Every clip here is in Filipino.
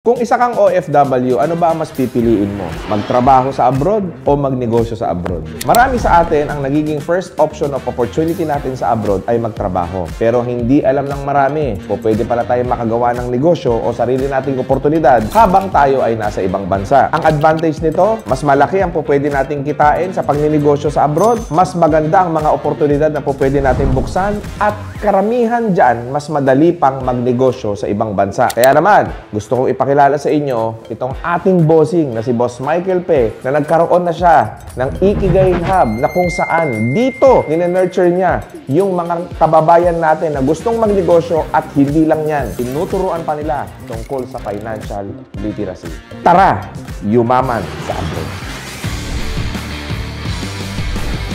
Kung isa kang OFW, ano ba ang mas pipiliin mo? Magtrabaho sa abroad o magnegosyo sa abroad? Marami sa atin ang nagiging first option of opportunity natin sa abroad ay magtrabaho. Pero hindi alam ng marami o pwede pala tayo makagawa ng negosyo o sarili nating oportunidad habang tayo ay nasa ibang bansa. Ang advantage nito, mas malaki ang pwede nating kitain sa pagninegosyo sa abroad, mas maganda ang mga oportunidad na pwede nating buksan, at karamihan dyan, mas madali pang magnegosyo sa ibang bansa. Kaya naman, gusto kong ipakilala sa inyo itong ating bossing na si Boss Michael Pe na nagkaroon na siya ng Ikigai Hub na kung saan dito nina-nurture niya yung mga kababayan natin na gustong magnegosyo at hindi lang yan. Tinuturuan pa nila tungkol sa financial literacy. Tara, yumaman sa abroad.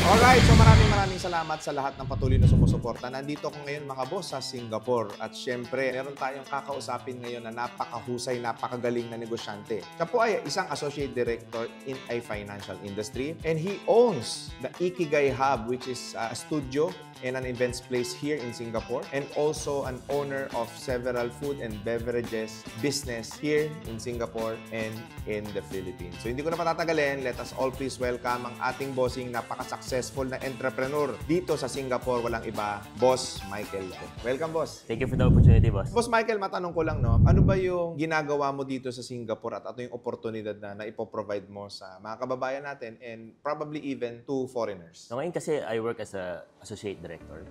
Alright, so maraming salamat sa lahat ng patuloy na sumusuporta. Nandito ako ngayon mga boss sa Singapore at syempre meron tayong kakausapin ngayon na napakahusay, napakagaling na negosyante. Siya po ay isang Associate Director in a financial industry and he owns the Ikigai Hub, which is a studio and an events place here in Singapore, and also an owner of several food and beverages business here in Singapore and in the Philippines. So hindi ko na patatagalin, let us all please welcome ang ating bossing, napaka-successful na entrepreneur dito sa Singapore, walang iba, Boss Michael. Welcome, boss. Thank you for the opportunity, boss. Boss Michael, matanong ko lang, no? Ano ba yung ginagawa mo dito sa Singapore at ano yung oportunidad na ipoprovide mo sa mga kababayan natin and probably even to foreigners? So ngayon kasi I work as a associate director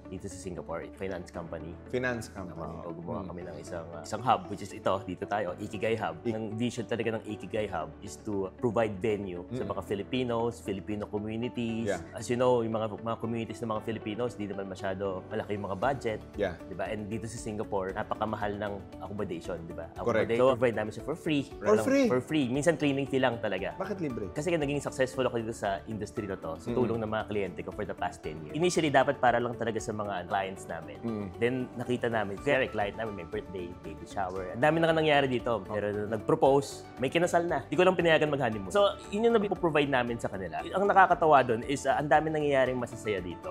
dito sa Singapore, finance company. Finance company. Gumawa kami ng isang hub, which is ito, dito tayo, Ikigai Hub. Ang vision talaga ng Ikigai Hub is to provide venue sa mga Filipinos, Filipino communities. Yeah. As you know, yung mga communities ng mga Filipinos, di naman masyado malaki yung mga budget. Yeah. Diba? And dito sa Singapore, napakamahal ng accommodation, diba? Correct. So, provide namin siya for free. For free? For free. Minsan cleaning fee lang talaga. Bakit libre? Kasi naging successful ako dito sa industry na to, sa tulong ng mga kliyente ko for the past 10 years. Initially, dapat para lang talaga sa mga clients namin. Then, nakita namin, kaya client namin may birthday, baby shower. Ang dami na nangyari dito. Pero nag-propose, may kinasal na. Hindi ko lang pinayagan mag-honeymoon. So, yun yung provide namin sa kanila. Ang nakakatawa doon is ang dami nangyayaring masasaya dito.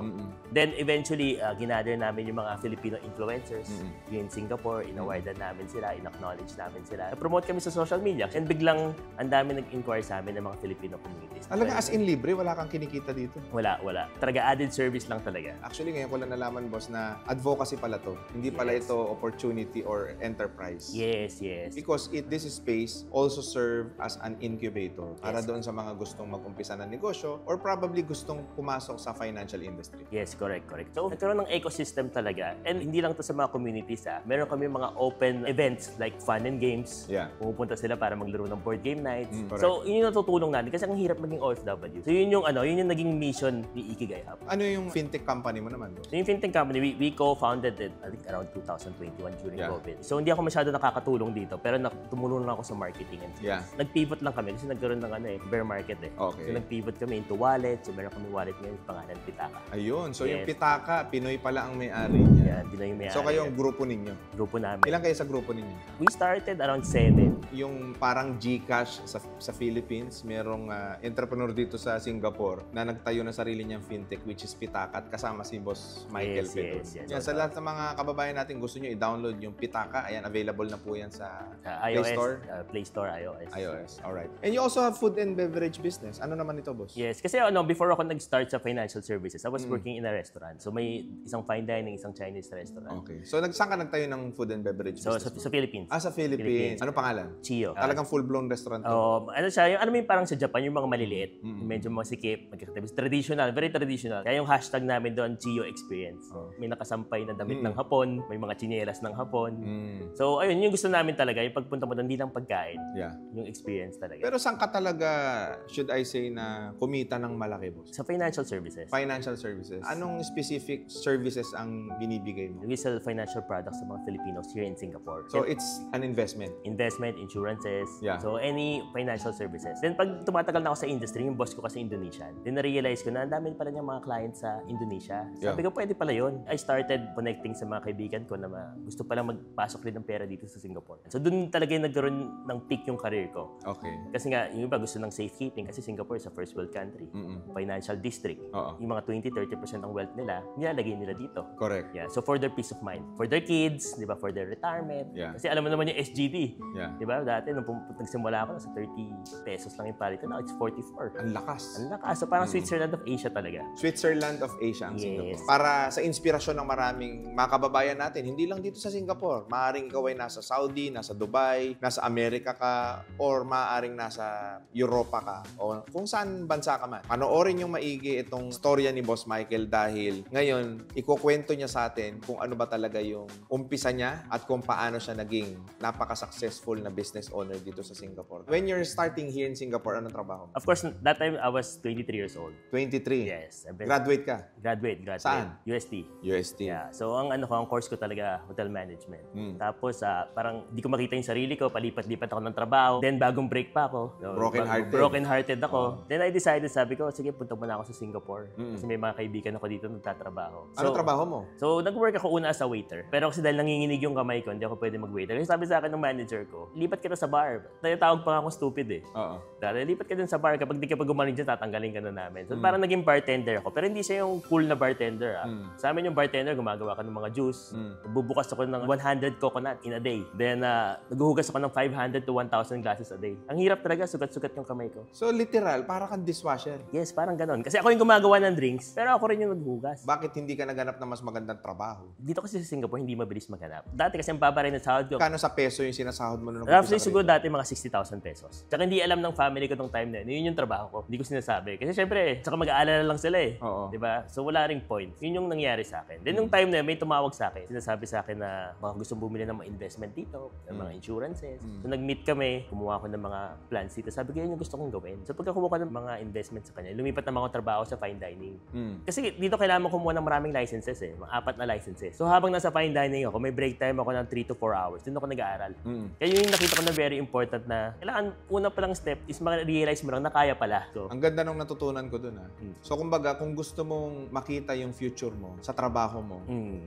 Then, eventually, ginather namin yung mga Filipino influencers here in Singapore. In-awardan namin sila, in-acknowledge namin sila. Na-promote kami sa social media. And biglang, ang dami nag-inquire sa amin ng mga Filipino communities. Talaga as in libre, wala kang kinikita dito? Wala. Talaga added service lang talaga. Actually, ngayon ko lang nalaman, boss, na advocacy pala to. Hindi pala ito opportunity or enterprise. Yes. Because this space also serve as an incubator para doon sa mga gustong mag-umpisa ng negosyo or probably gustong pumasok sa financial industry. Yes, correct. So, nagkaroon ng ecosystem talaga. And hindi lang to sa mga communities, Meron kami mga open events like fun and games. Yeah. Pumupunta sila para maglaro ng board game nights. Correct. So, yun yung natutulong natin kasi ang hirap maging OFW. So, yun yung naging mission ni Ikigai Hub. Ano yung fintech company mo naman, boss? So, yung fintech company, we co-founded it, I think, around 2021 during COVID. So, hindi ako masyado nakakatulong dito, pero tumulong lang ako sa marketing and sales. Yeah. Nag-pivot lang kami kasi nagkaroon ng bear market Okay. So, nag-pivot kami into wallet. So, meron kami wallet ngayon, pangalan Pitaka. Ayun. So, yung Yes. Pitaka, Pinoy pala ang may-ari niya. Yan, Pinoy yung may-ari. So, kayo ang grupo ninyo? Grupo namin. Ilan kayo sa grupo ninyo? We started around 7. Yung parang GCash sa Philippines, merong entrepreneur dito sa Singapore na nagtayo ng sarili niyang fintech, which is Pitaka, at kasama si Boss Michael Pe. Yes. Sa lahat ng mga kababayan natin gusto nyo i-download yung Pitaka, ayan, available na po yan sa iOS, Play Store. Play Store, iOS. Alright. And you also have food and beverage business. Ano naman ito, boss? Yes, kasi before ako nag-start sa financial services, I was working in a restaurant. So may isang fine dining, isang Chinese restaurant. Okay. So saan ka nagtayo ng food and beverage So business? sa Philippines. Sa Philippines. Ano pangalan? Chio. Talagang full-blown restaurant to. Ano siya, yung parang sa Japan, yung mga maliliit, medyo masikip, magkakatabi. Traditional, very traditional. Kaya yung hashtag namin doon, Chio Experience. May nakasampay na damit ng Hapon, may mga tsinelas ng Hapon. So ayun, yung gusto namin talaga, yung pagpunta mo doon, hindi lang pagkain, yung experience talaga. Pero saan ka talaga, should I say, na kumita ng malaki, boss? Sa financial services. Financial services. Anong specific services ang binibigay mo? We sell financial products sa mga Filipinos here in Singapore. So it's an investment? Investment, insurances, Yeah. so any financial services. Then pag tumatagal na ako sa industry, yung boss ko kasi Indonesian, then na-realize ko na ang dami pala niyang mga clients sa Indonesia. Sabi ko, pwede pala yun. I started connecting sa mga kaibigan ko na gusto pala magpasok rin ng pera dito sa Singapore. So doon talaga yung nagkaroon ng peak yung career ko. Okay. Kasi nga, yung iba gusto ng safekeeping kasi Singapore is a first world country. Financial district. Oo. Yung mga 20-30% ng wealth nila, nilalagay nila dito. Correct. Yeah, so for their peace of mind, for their kids, di ba, for their retirement. Yeah. Kasi alam mo naman yung SGD. Yeah. Di ba, dati nung nagsimula ako, sa 30 pesos lang yung palito, now it's 44. Ang lakas. Ang lakas. So parang Switzerland of Asia talaga. Switzerland of Asia ang Yes. Singapore. Para sa inspirasyon ng maraming mga kababayan natin, hindi lang dito sa Singapore. Maaring ikaw ay nasa Saudi, nasa Dubai, nasa Amerika ka, or maaring nasa Europa ka, o kung saan bansa ka man. Panoorin yung maigi itong storya ni Boss Michael dahil ngayon, ikukwento niya sa atin kung ano ba talaga yung umpisa niya at kung paano siya naging napaka-successful na business owner dito sa Singapore. When you're starting here in Singapore, anong trabaho mo? Of course, that time I was 23 years old. 23. Yes. Graduate ka? Graduate. Saan? UST. UST. Yeah. So, ang course ko talaga, hotel management. Tapos, parang di ko makita yung sarili ko, palipat-lipat ako ng trabaho. Then, bagong break pa ako. So, Broken-hearted. Broken-hearted ako. Then, I decided, sabi ko, sige, punta muna ako sa Singapore. Kasi may mga kaibigan ako dito nagtatrabaho. Ano trabaho mo? So, nag-work ako una as a waiter. Pero kasi dahil nanginginig yung kamay ko, hindi ako pwede mag-waiter. Kasi sabi sa akin ng manager ko, lipat ka na sa bar. Tawag pa nga ako stupid eh. Oo. Dahil lipat ka dun sa bar. Kapag di ka pa gumaling dyan, tatanggalin ka na namin. So, parang naging bartender ako. Pero hindi siya yung cool na bartender. Sa amin yung bartender, gumagawa ka ng mga juice. Bubukas ako ng 100 coconut in a day. Then, naghuhugas ako ng 500 to 1,000 glasses a day. Ang hirap talaga, sugat-sugat yung kamay ko. So, literal, para kang dishwasher. Yes, parang ganon. Kasi ako yung gumagawa ng drinks, pero ako rin yung naghuhugas. Bakit hindi ka naganap ng mas magandang trabaho? Dito kasi sa Singapore, hindi mabilis maghanap. Dati kasi ang baba rin ng sahod ko. Kano sa peso yung sinasahod mo nung Roughly umpisa ka siguro rito? dati mga 60,000 pesos. Tsaka hindi alam ng family ko tong time na yun. Yun yung trabaho ko. Hindi ko sinasabi. Kasi syempre, tsaka mag-aalala lang sila eh. Oo. Diba? So wala ring point. Yun yung nangyari sa akin. Then nung time na yun, may tumawag sa akin. Sinasabi sa akin na mga gustong bumili ng mga investment dito, ng mga insurances. So nag-meet kami, kumuha ko ng mga plans dito. Sabi ko, yun yung gusto kong gawin. So pagka kumuha ko ng mga investment sa kanya, lumipat naman ako trabaho sa fine dining. Kasi dito kailangan mo kumuha ng maraming licenses eh. Mga 4 na licenses. So habang nasa fine dining ako, may break time ako ng 3 to 4 hours. Doon ako nag-aaral. Kaya yun yung nakita ko na very important na kailangan una palang step is ma-realize mo lang na kaya pala. So, Ang ganda nung natutunan ko dun, ha? So, kumbaga, kung gusto mong makita yung future mo sa trabaho mo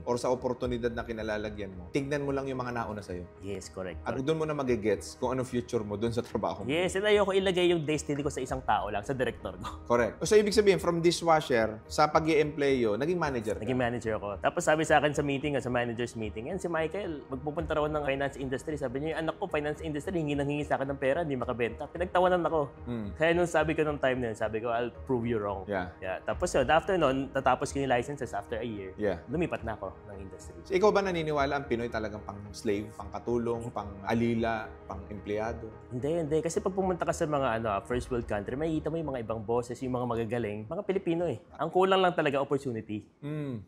or sa oportunidad na kinalalagyan mo, tignan mo lang yung mga nauna sa'yo. yes, correct. At doon mo na magigets kung ano future mo doon sa trabaho mo. Yes, and ayoko ilagay yung destiny ko sa isang tao lang, sa director ko. Correct. So, ibig sabihin, from dishwasher, sa pag-i-employo, naging manager ka. Naging manager ako. Tapos sabi sa akin sa meeting, sa manager's meeting, yan si Michael, magpupunta raw ng finance industry. Sabi niya, yung anak ko, finance industry, hingi sa akin ng pera, hindi makabenta. Pinagtawanan ako. Kaya nung sabi ko nung time na yun, sabi ko, I'll prove you wrong. Yeah. Tapos yun, after nun, tatapos ko yung licenses after a year. Yeah. Lumipat na ako ng industry. So, ikaw ba naniniwala ang Pinoy talagang pang-slave, pang-katulong, pang-alila, pang-empleyado? Hindi. Kasi pag pumunta ka sa mga first world country, makikita mo yung mga ibang bosses, yung mga magagaling, mga Pilipino eh. Ang kulang lang talaga opportunity.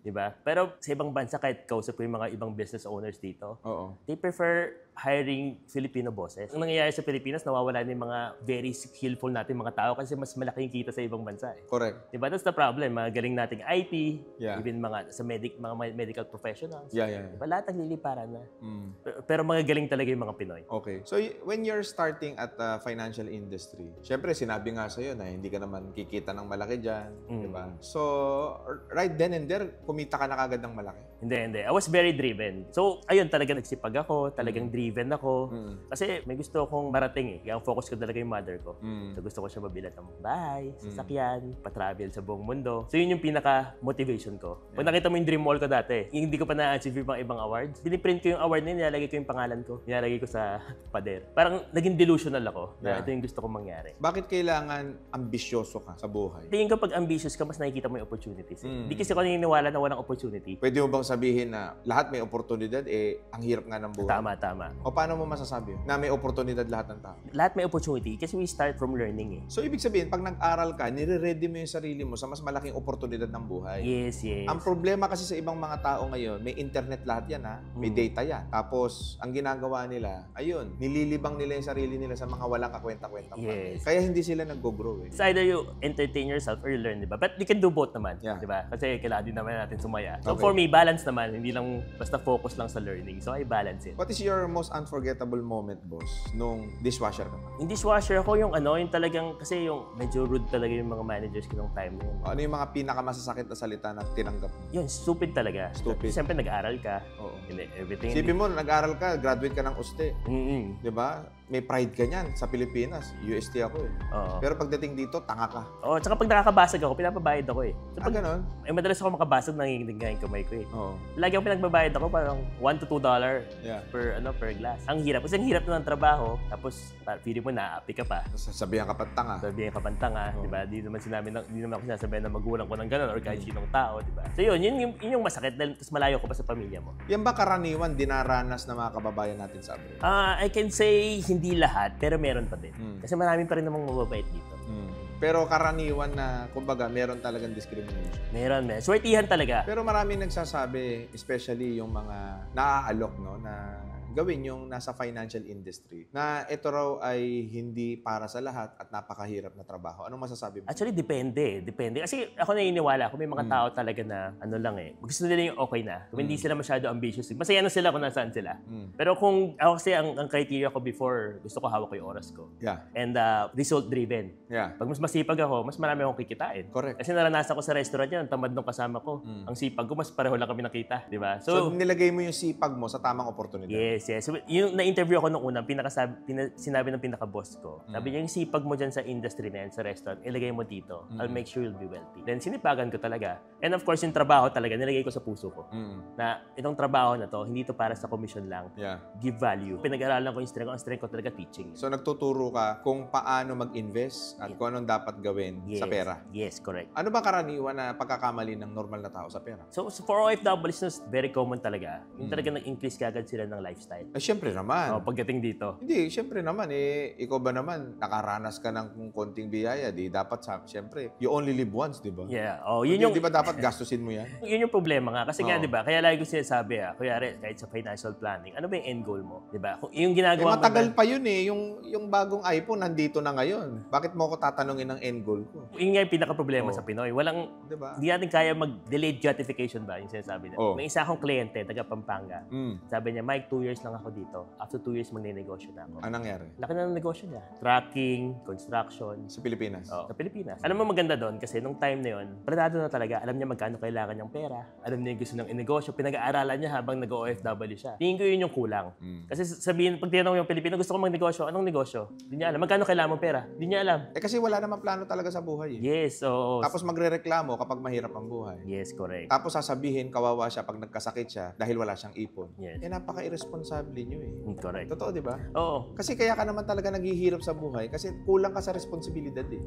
Diba? Pero sa ibang bansa, kahit kausap ko yung mga ibang business owners dito, Oo. they prefer hiring Filipino bosses. Ang nangyayari sa Pilipinas, nawawala na yung mga very skillful natin mga tao kasi mas malaki yung kita sa ibang bansa eh. Correct. Diba? That's the problem. Mga galing nating IT, Yeah. even mga mga medical professionals. Yeah. Diba? Lahat nagliliparan na. Pero mga galing talaga yung mga Pinoy. Okay. So, when you're starting at the financial industry, syempre, sinabi nga sa'yo na hindi ka naman kikita ng malaki dyan. Diba? So, right then and there, kumita ka na kagad ng malaki. Hindi. I was very driven. So, ayun, talagang nagsipag ako, talagang driven ako. Kasi may gusto akong marating eh. Kaya ang focus ko talaga yung mother ko. So, gusto ko siya mabilat ng bahay, sasakyan, pa-travel sa buong mundo. So, yun yung pinaka-motivation ko. Pag nakita mo yung dream mall ko dati, yung hindi ko pa na-achieve yung mga ibang awards, piniprint ko yung award na yun, nilalagay ko yung pangalan ko. Nilalagay ko sa pader. Parang naging delusional ako na ito yung gusto kong mangyari. Bakit kailangan ambisyoso ka sa buhay? Tingin ko pag ambitious ka, mas nakikita mo yung opportunities. Hindi kasi ako naniniwala na walang opportunity. Pwede mo bang sabihin na lahat may oportunidad, ang hirap nga ng buhay? Tama. O paano mo masasabi na may oportunidad lahat ng tao? Lahat may opportunity kasi we start from learning eh. So, ibig sabihin, pag nag-aral ka, nire-ready mo yung sarili mo sa mas malaking oportunidad ng buhay. Yes. Ang problema kasi sa ibang mga tao ngayon, may internet lahat yan ha, may data yan. Tapos, ang ginagawa nila, ayun, nililibang nila yung sarili nila sa mga walang kakwenta-kwenta. Yes. Kaya hindi sila nag-grow eh. It's either you entertain yourself or you learn, di ba? But you can do both naman, Yeah. di ba? Kasi kailangan din naman natin sumaya. So Okay. for me, balance naman. Hindi lang basta focus lang sa learning. So I balance it. What is your most unforgettable moment, boss, nung dishwasher ka pa? Yung dishwasher ko, yung yung talagang, kasi yung medyo rude talaga yung mga managers ko nung time na yun. Ano yung mga pinakamasasakit na salita na tinanggap mo? Yun, stupid talaga. Stupid. Siyempre nag-aaral ka. Oo. Everything. Isipin mo, nag-aral ka, graduate ka ng UST. Mm-mm. Di ba? may pride ka niyan sa Pilipinas. UST ako eh. Oo. Pero pagdating dito, tanga ka. Oo, tsaka pag nakakabasag ako, pinapabayad ako eh. So, pag, Ganon? madalas ako makabasag, nanginginig nga yung kamay ko eh. Oo. Lagi ako pinagbabayad ako parang $1 to $2 Yeah. per glass. Ang hirap. Kasi ang hirap na ng trabaho, tapos feeling mo na-api ka pa. Sasabihan ka pa tanga. Sabihin ka pantanga, di ba? Di naman ako sinasabihan ng magulang ko ng gano'n or kahit sinong tao, di ba? So yun yung masakit dahil tapos malayo ko pa sa pamilya mo. Yan ba karaniwan dinaranas ng mga kababayan natin sa abroad? I can say hindi lahat, pero meron pa din. Kasi marami pa rin namang mababait dito. Pero karaniwan na, kumbaga, meron talagang discrimination. Meron. Swertihan talaga. Pero marami nagsasabi, especially yung mga naaalok, no, na gawin yung nasa financial industry, na ito raw ay hindi para sa lahat at napakahirap na trabaho. Anong masasabi mo? Actually, depende. Depende. Kasi ako naniniwala, kung may mga tao talaga na, ano lang eh, gusto nila yung okay na. Kung hindi sila masyado ambitious, masaya na sila kung nasaan sila. Pero kung, ako kasi, ang criteria ko before, gusto ko hawak ko yung oras ko. Yeah. And result-driven. Yeah. Pag mas masipag ako, mas marami akong kikitain. Correct. Kasi naranasan ko sa restaurant yan, ang tamad ng kasama ko. Ang sipag ko, mas pareho lang kami nakita. Di ba? So, nilagay mo yung sipag mo sa tamang oportunidad. Yes. So, yung na-interview ako nung una, sinabi ng pinaka-boss ko. Sabi niya, yung sipag mo dyan sa industry na yan, sa restaurant, ilagay mo dito. I'll make sure you'll be wealthy. Then, sinipagan ko talaga. And of course, yung trabaho talaga, nilagay ko sa puso ko. Na itong trabaho na to, hindi to para sa commission lang. Yeah. Give value. Pinag-aralan ko yung strength ko. Ang strength ko talaga teaching. So, nagtuturo ka kung paano mag-invest at kung anong dapat gawin sa pera. Yes, correct. Ano ba karaniwan na pagkakamali ng normal na tao sa pera? So for OFWs, very common talaga. Yung talaga nag-increase kagad sila ng lifestyle. Syempre naman. Pagdating dito. Hindi, syempre naman ikaw ba naman nakaranas ka ng konting biyaya, di dapat syempre, you only live once, di ba? Yeah. Yun yung Di ba dapat gastusin mo yan? yun yung problema nga kasi nga 'di ba? Kaya lagi ko sinasabi kunyari kahit sa financial planning, ano ba yung end goal mo, 'di ba? Kung yung ginagawa mo matagal pa yun yung bagong iPhone nandito na ngayon. Bakit mo ko tatanungin ng end goal ko? yun nga yung pinaka-problema sa Pinoy. Walang, Di ba? hindi natin kaya mag-delayed gratification ba, yung sinasabi nila. May isa akong kliyente, taga Pampanga. Sabi niya, Mike, 2 years lang ako dito. After 2 years, magne-negosyo na ako. Anong nangyari? Laki na ng negosyo niya. Trucking, construction. Sa Pilipinas? Sa Pilipinas. Alam mo maganda doon kasi nung time na yun, planado na talaga. Alam niya magkano kailangan niyang pera. Alam niya yung gusto ng negosyo. Pinag-aaralan niya habang nag-OFW siya. Tingin ko yun yung kulang. Kasi sabihin, pag tinanong yung Pilipino, gusto ko magnegosyo. Anong negosyo? Hindi niya alam. Magkano kailangan mong pera? Hindi niya alam. Kasi wala namang plano talaga sa buhay. Yes, oo. Tapos magrereklamo kapag mahirap ang buhay. Yes, correct. Tapos sasabihin, kawawa siya pag nagkasakit siya dahil wala siyang ipon. Yes. Napaka-irresponsible niyo eh. Correct. Totoo, di ba? Oo. Kasi kaya ka naman talaga naghihirap sa buhay kasi kulang ka sa responsibilidad eh.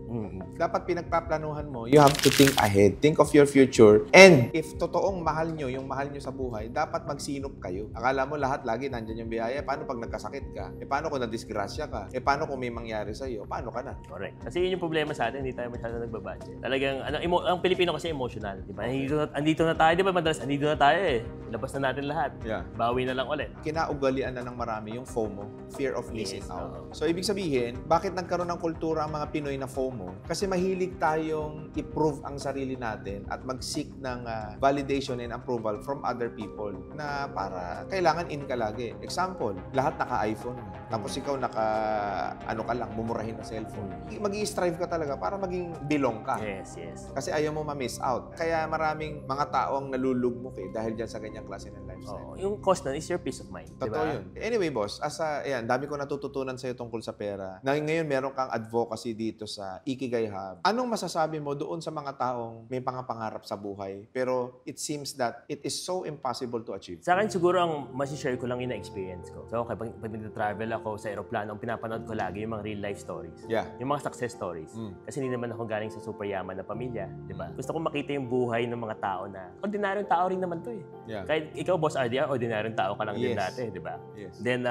Dapat pinagpaplanuhan mo. You have to think ahead. Think of your future. And if totoong mahal nyo, yung mahal nyo sa buhay, dapat magsinop kayo. Akala mo lahat lagi nandyan yung biyaya. Paano pag nagkasakit ka? Paano kung nadisgrasya ka? Paano kung may mangyari sa'yo? Paano ka na? Correct. Kasi yun yung problema sa atin, hindi tayo masyado nagbabudget. Talagang, ang Pilipino kasi emotional, di ba? Andito na tayo, di ba? Madalas, andito na tayo eh. Labas na natin lahat. Yeah. Bawi na lang ulit. Kinaugalian na ng marami yung FOMO, fear of missing Yes, out. So, ibig sabihin, bakit nagkaroon ng kultura ang mga Pinoy na FOMO? Kasi mahilig tayong i-prove ang sarili natin at mag-seek ng validation and approval from other people na para kailangan in ka lagi. Example, lahat naka-iPhone. Tapos ikaw ka lang, mumurahin na cellphone. Mag-i-strive ka talaga para maging belong ka. Yes, yes. Kasi ayaw mo ma-miss out. Kaya maraming mga tao ang nalulugmok dahil dyan sa ganyang klase ng lifestyle. Yung cost nun is your peace of mind. Totoo yun. Anyway, boss, dami ko natututunan sa'yo tungkol sa pera. Ngayon, meron kang advocacy dito sa Ikigai Hub. Anong masasabi mo doon sa mga taong may pangarap sa buhay, pero it seems that it is so impossible to achieve? Sa akin, siguro ang masishare ko lang yung na-experience ko. So, pag nag-travel ako sa aeroplano, ang pinapanood ko lagi yung mga real life stories. Yeah. Yung mga success stories. Kasi hindi naman ako galing sa super yaman na pamilya, di ba? Gusto ko makita yung buhay ng mga tao na ordinaryong tao rin naman to eh. Yeah. Kahit ikaw, Boss RDR, ordinaryong tao ka lang din Yes. dati, di ba? Yes. Then,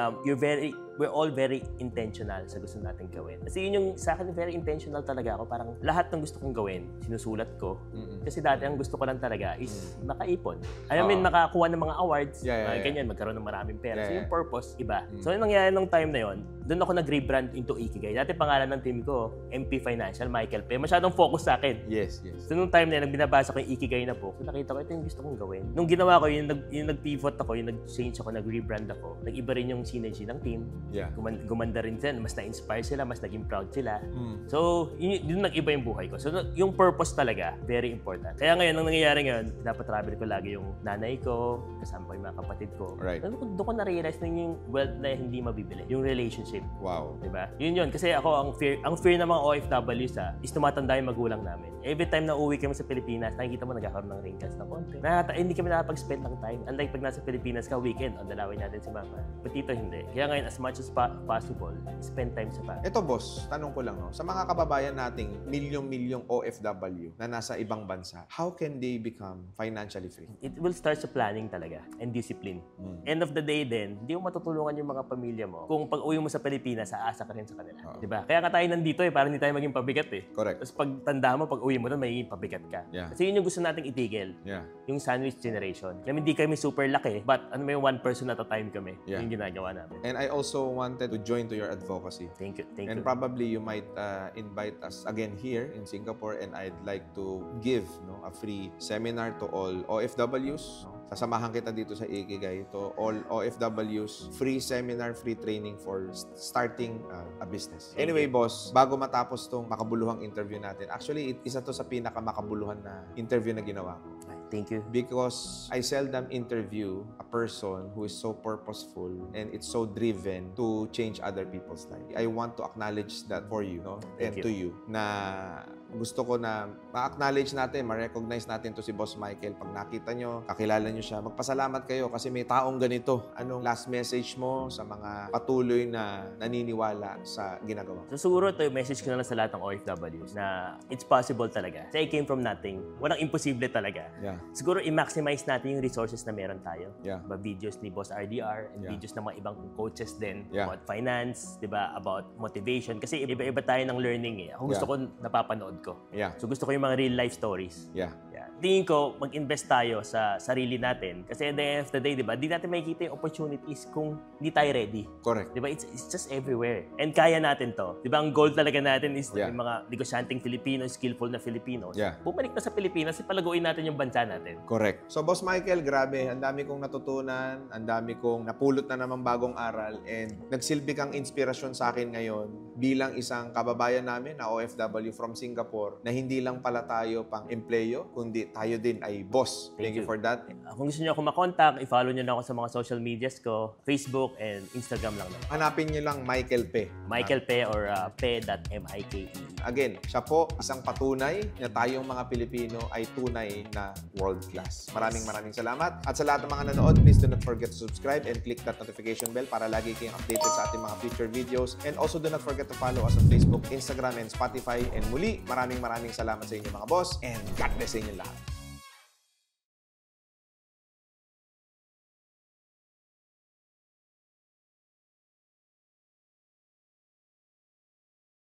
we're all very intentional sa gusto natin gawin. Kasi yun yung, sa akin, very intentional talaga ako. Parang lahat ng gusto kong gawin, sinusulat ko. Kasi dati ang gusto ko lang talaga is makaipon. I mean, makakuha ng mga awards, ganyan, magkaroon ng maraming pera. So yung purpose, iba. So yung nangyari nung time na yun, doon ako nag-rebrand into Ikigai. Dati pangalan ng team ko, MP Financial, Michael P. Masyadong focus sa akin. Yes, yes. So nung time na yun, binabasa ko yung Ikigai na book, nakita ko, ito yung gusto kong gawin. Nung ginawa ko, yung nag-pivot ako, yung nag-change ako, nag-rebrand ako, nag-iba rin yung synergy ng team. Yeah. Gumanda rin sila, mas na-inspire sila, mas naging proud sila. So, yun nag-iba yung buhay ko. So, yung purpose talaga, very important. Kaya ngayon, ang nangyayari ngayon, dapat travel ko lagi yung nanay ko, kasama ko yung mga kapatid ko. Right. Doon ko na-realize na yung wealth na hindi mabibili. Yung relationship. Wow. Diba? Yun. Kasi ako, ang fear ng mga OFWs is tumatanda yung magulang namin. Every time na uwi kami sa Pilipinas, nakikita mo nagkakaroon ng wrinkles na konti. Hindi kami nakapag-spend ng time. Unlike pag nasa Pilipinas ka, weekend, dalawin natin si mama. But dito hindi. Kaya ngayon, as much as possible, spend time sa family. Ito boss, tanong ko lang no, sa mga kababayan nating milyong-milyong OFW na nasa ibang bansa, how can they become financially free? It will start sa planning talaga and discipline. End of the day din, hindi mo matutulungan yung mga pamilya mo kung pag uwi mo sa Pilipinas, aasa ka rin sa kanila. Diba? Kaya ka tayo nandito para hindi tayo maging pabigat eh. Correct. Tapos pag tanda mo, pag uwi mo doon, magiging pabigat ka. Yeah. Kasi yun yung gusto nating itigil. Yeah. Yung sandwich generation. Kaya hindi kami super laki, but may one person at a time kami. Yeah. Yung ginagawa namin. And I also wanted to join to your advocacy. Thank you. And probably you might invite us again here in Singapore, and I'd like to give a free seminar to all OFWs. Sasamahan kita dito sa Ikigai to all OFWs. Free seminar, free training for starting a business. Anyway, boss, bago matapos tong makabuluhang interview natin, actually, isa to sa pinakamakabuluhan na interview na ginawa ko. Thank you. Because I seldom interview a person who is so purposeful and it's so driven to change other people's life. I want to acknowledge that for you, and to you, na gusto ko na ma-acknowledge natin, ma-recognize natin to si Boss Michael. Pag nakita nyo, kakilala nyo siya, magpasalamat kayo kasi may taong ganito. Anong last message mo sa mga patuloy na naniniwala sa ginagawa? So siguro ito yung message ko na lang sa lahat ng OFWs na it's possible talaga. Say I came from nothing. Walang imposible talaga. Yeah. Siguro i-maximize natin yung resources na meron tayo. Yeah. Diba, videos ni Boss RDR and videos ng mga ibang coaches din about finance, diba, about motivation. Kasi iba-iba tayo ng learning eh. Ako gusto ko napapanood ko. Yeah. So gusto ko yung mga real life stories. Yeah. Tingin ko, mag-invest tayo sa sarili natin. Kasi at the end of the day, diba, di natin makikita yung opportunities kung hindi tayo ready. Correct. Diba? It's just everywhere. And kaya natin to. Diba, ang goal talaga natin is yung mga negosyanteng Filipino, skillful na Filipinos. Bumalik na sa Pilipinas, ipalaguin natin yung bansa natin. Correct. So, Boss Michael, grabe. Ang dami kong natutunan. Ang dami kong napulot na naman bagong aral. And nagsilbi kang inspirasyon sa akin ngayon bilang isang kababayan namin na OFW from Singapore na hindi lang pala tayo pang empleyo, kundi tayo din ay boss. Thank you for that. Kung gusto niyo ako makontak, i-follow niyo na ako sa mga social medias ko, Facebook and Instagram lang naman. Hanapin niyo lang Michael Pe. Michael Pe or Pe.Mike. Again, siya po isang patunay na tayong mga Pilipino ay tunay na world class. Maraming salamat. At sa lahat ng mga nanood, please do not forget to subscribe and click that notification bell para lagi kayong updated sa ating mga future videos. And also do not forget to follow us on Facebook, Instagram, and Spotify. And muli, maraming salamat sa inyo mga boss. And God bless sa inyo lahat.